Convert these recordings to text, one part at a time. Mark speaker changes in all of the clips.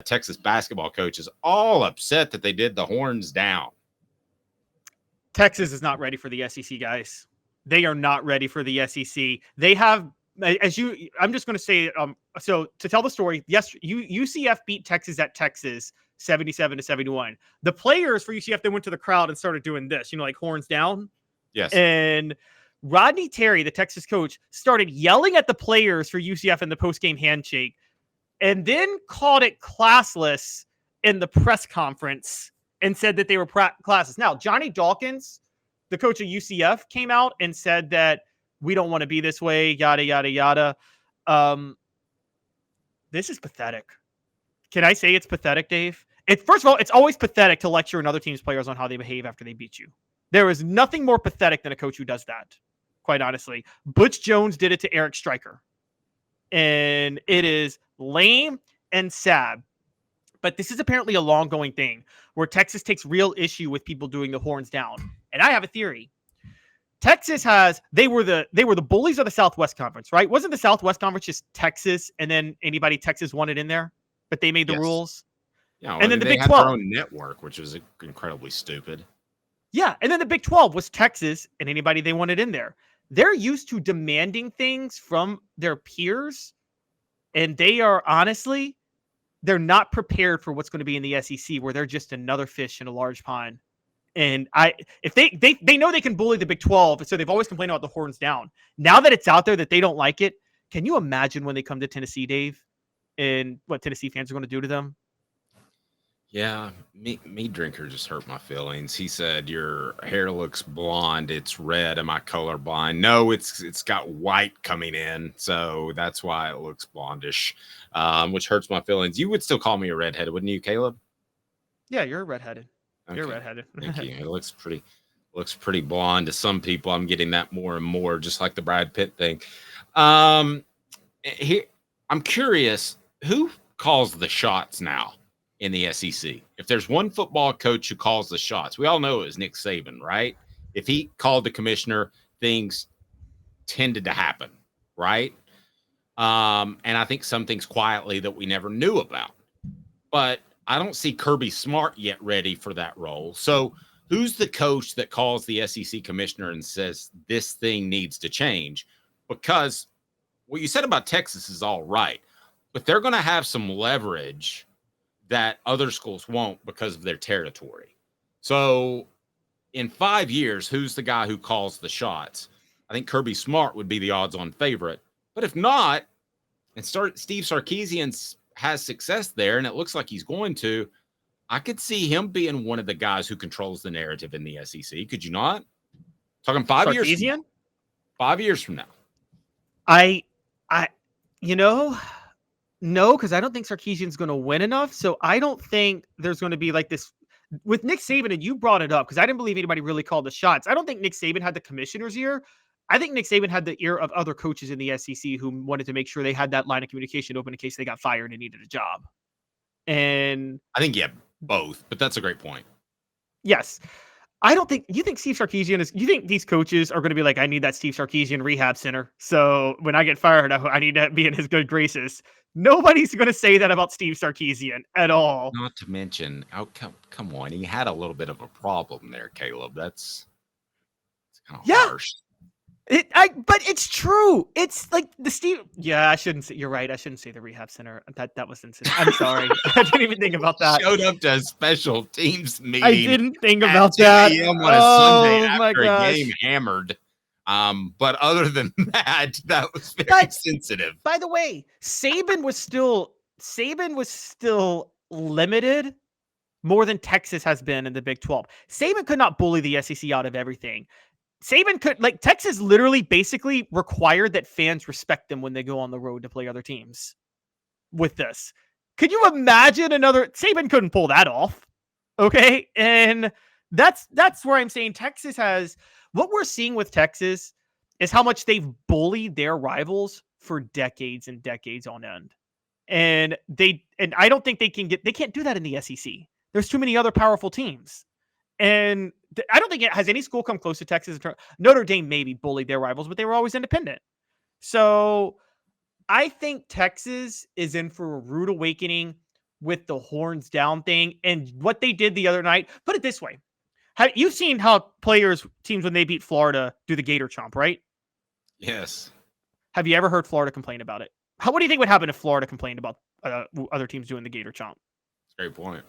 Speaker 1: Texas basketball coaches all upset that they did the horns down.
Speaker 2: Texas is not ready for the SEC, guys. They are not ready for the SEC. They have, I'm just going to say, so to tell the story, yes, UCF beat Texas at Texas 77-71. The players for UCF, they went to the crowd and started doing this, like horns down.
Speaker 1: Yes.
Speaker 2: And Rodney Terry, the Texas coach, started yelling at the players for UCF in the post-game handshake and then called it classless in the press conference and said that they were classless. Now, Johnny Dawkins, the coach of UCF, came out and said that we don't want to be this way, yada, yada, yada. This is pathetic. Can I say it's pathetic, Dave? First of all, it's always pathetic to lecture another team's players on how they behave after they beat you. There is nothing more pathetic than a coach who does that, quite honestly. Butch Jones did it to Eric Stryker. And it is lame and sad. But this is apparently a long-going thing where Texas takes real issue with people doing the horns down. And I have a theory. Texas they were the bullies of the Southwest Conference, right? Wasn't the Southwest Conference just Texas and then anybody Texas wanted in there? But they made the rules.
Speaker 1: Yeah, well,
Speaker 2: and then the Big 12
Speaker 1: had their own network, which was incredibly stupid.
Speaker 2: Yeah, and then the Big 12 was Texas and anybody they wanted in there. They're used to demanding things from their peers, and they are honestly, they're not prepared for what's going to be in the SEC, where they're just another fish in a large pond. And if they know they can bully the Big 12, so they've always complained about the horns down. Now that it's out there that they don't like it, can you imagine when they come to Tennessee, Dave, and what Tennessee fans are going to do to them?
Speaker 1: Yeah, me drinker just hurt my feelings. He said, your hair looks blonde. It's red. Am I colorblind? No, it's got white coming in. So that's why it looks blondish, which hurts my feelings. You would still call me a redheaded, wouldn't you, Caleb?
Speaker 2: Yeah, you're redheaded.
Speaker 1: Okay.
Speaker 2: You're redheaded.
Speaker 1: Thank you. It looks pretty blonde to some people. I'm getting that more and more, just like the Brad Pitt thing. Here, I'm curious, who calls the shots now in the SEC? If there's one football coach who calls the shots, we all know it was Nick Saban, right? If he called the commissioner, things tended to happen, right? And I think some things quietly that we never knew about. But I don't see Kirby Smart yet ready for that role. So who's the coach that calls the SEC commissioner and says this thing needs to change? Because what you said about Texas is all right, but they're going to have some leverage that other schools won't because of their territory. So in 5 years, who's the guy who calls the shots? I think Kirby Smart would be the odds-on favorite. But if not, and Steve Sarkisian has success there, and it looks like he's going to, I could see him being one of the guys who controls the narrative in the SEC. Could you not? Talking 5 years from now. 5 years from now.
Speaker 2: No, because I don't think Sarkisian's going to win enough. So I don't think there's going to be like this with Nick Saban. And you brought it up because I didn't believe anybody really called the shots. I don't think Nick Saban had the commissioner's ear. I think Nick Saban had the ear of other coaches in the SEC who wanted to make sure they had that line of communication open in case they got fired and needed a job. And
Speaker 1: I think, yeah, both, but that's a great point.
Speaker 2: Yes. You think Steve Sarkisian you think these coaches are going to be like, I need that Steve Sarkisian rehab center. So when I get fired, I need to be in his good graces. Nobody's going to say that about Steve Sarkisian at all.
Speaker 1: Not to mention, come on. He had a little bit of a problem there, Caleb. It's kind of harsh.
Speaker 2: But it's true. It's like the Steve. Yeah, I shouldn't say. You're right. I shouldn't say the rehab center. That was insensitive. I'm sorry. I didn't even think about that.
Speaker 1: Showed up to a special teams meeting.
Speaker 2: I didn't think about that.
Speaker 1: 2 a.m. on a Sunday after a game hammered. But other than that was very sensitive.
Speaker 2: By the way, Saban was still limited more than Texas has been in the Big 12. Saban could not bully the SEC out of everything. Saban could, Texas literally basically required that fans respect them when they go on the road to play other teams with this. Could you imagine Saban couldn't pull that off. Okay. And that's where I'm saying Texas has, what we're seeing with Texas is how much they've bullied their rivals for decades and decades on end. And I don't think they can't do that in the SEC. There's too many other powerful teams. And I don't think has any school come close to Texas. Notre Dame maybe bullied their rivals, but they were always independent. So I think Texas is in for a rude awakening with the horns down thing and what they did the other night. Put it this way. You've seen how teams, when they beat Florida, do the gator chomp, right?
Speaker 1: Yes.
Speaker 2: Have you ever heard Florida complain about it? What do you think would happen if Florida complained about other teams doing the gator chomp?
Speaker 1: Great point.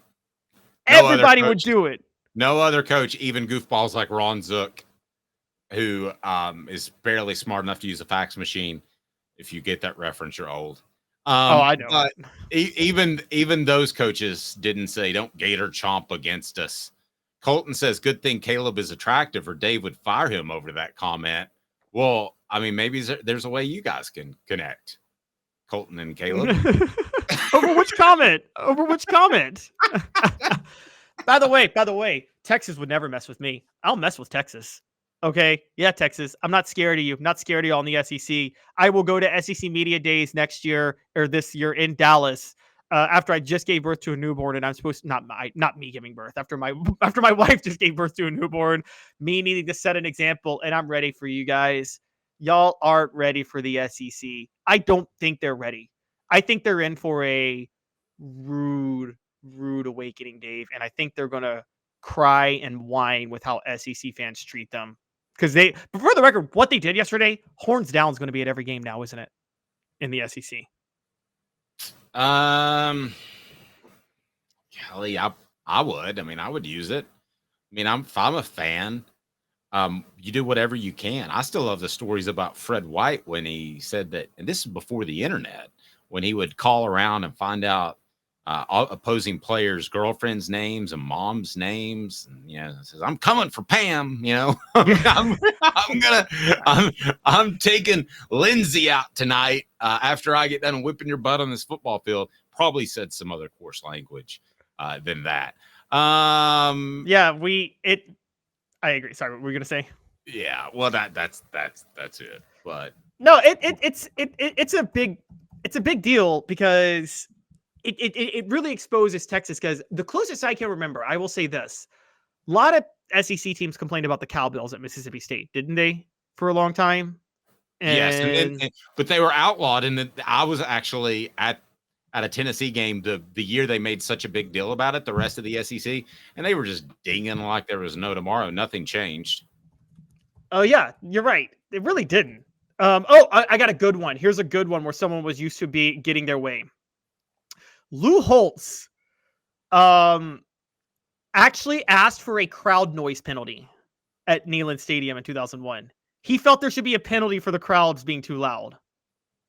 Speaker 2: Everybody would do it.
Speaker 1: No other coach, even goofballs like Ron Zook, who is barely smart enough to use a fax machine. If you get that reference, you're old.
Speaker 2: I know.
Speaker 1: But even those coaches didn't say, don't gator chomp against us. Colton says, good thing Caleb is attractive or Dave would fire him over that comment. Well, I mean, maybe there's a way you guys can connect, Colton and Caleb.
Speaker 2: Over which comment? By the way, Texas would never mess with me. I'll mess with Texas. Okay. Yeah, Texas. I'm not scared of you. I'm not scared of you all in the SEC. I will go to SEC Media Days next year or this year in Dallas after I just gave birth to a newborn, and I'm supposed to not me giving birth after my wife just gave birth to a newborn, me needing to set an example, and I'm ready for you guys. Y'all aren't ready for the SEC. I don't think they're ready. I think they're in for a rude awakening, Dave, and I think they're gonna cry and whine with how SEC fans treat them. Because but for the record, what they did yesterday, horns down is going to be at every game now, isn't it? In the SEC.
Speaker 1: Kelly, I would. I mean, I would use it. I mean, if I'm a fan, you do whatever you can. I still love the stories about Fred White when he said that, and this is before the internet, when he would call around and find out opposing players' girlfriends' names and moms' names, and says, "I'm coming for Pam." I'm taking Lindsay out tonight after I get done whipping your butt on this football field. Probably said some other coarse language than that.
Speaker 2: I agree. Sorry, what were you gonna say?
Speaker 1: Yeah, well, that's it. But
Speaker 2: no, it's a big deal because it really exposes Texas. Because the closest I can remember, I will say this: a lot of SEC teams complained about the Cowbells at Mississippi State, didn't they, for a long time?
Speaker 1: Yes, but they were outlawed, and I was actually at a Tennessee game the year they made such a big deal about it. The rest of the SEC, and they were just dinging like there was no tomorrow. Nothing changed.
Speaker 2: Oh yeah, you're right. It really didn't. I got a good one. Here's a good one where someone was used to be getting their way. Lou Holtz actually asked for a crowd noise penalty at Neyland Stadium in 2001. He felt there should be a penalty for the crowds being too loud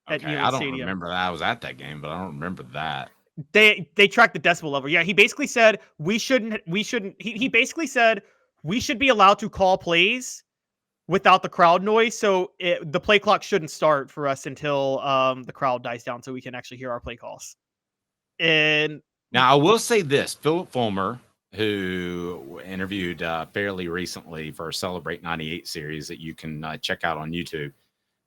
Speaker 2: at Neyland Stadium. I don't
Speaker 1: remember that. I was at that game, but I don't remember that.
Speaker 2: They tracked the decibel level. Yeah, he basically said we shouldn't. He basically said we should be allowed to call plays without the crowd noise. So the play clock shouldn't start for us until the crowd dies down so we can actually hear our play calls. And
Speaker 1: now I will say this: Philip Fulmer, who interviewed fairly recently for our Celebrate 98 series that you can check out on YouTube,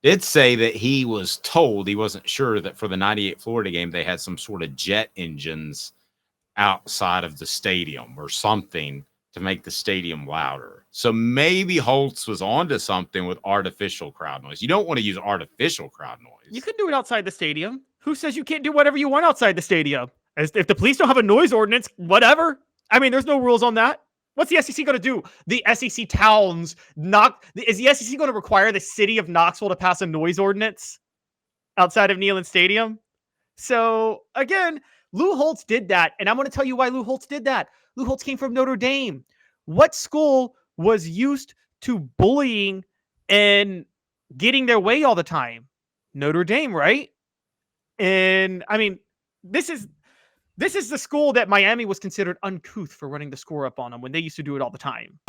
Speaker 1: did say that he was told, he wasn't sure, that for the 98 Florida game, they had some sort of jet engines outside of the stadium or something to make the stadium louder. So maybe Holtz was onto something with artificial crowd noise. You don't want to use artificial crowd noise.
Speaker 2: You can do it outside the stadium. Who says you can't do whatever you want outside the stadium? If the police don't have a noise ordinance, whatever. I mean, there's no rules on that. What's the SEC going to do? The SEC towns is the SEC going to require the city of Knoxville to pass a noise ordinance outside of Neyland Stadium? So again, Lou Holtz did that, and I'm going to tell you why Lou Holtz did that. Lou Holtz came from Notre Dame. What school was used to bullying and getting their way all the time? Notre Dame, right? And I mean, this is the school that Miami was considered uncouth for running the score up on them when they used to do it all the time.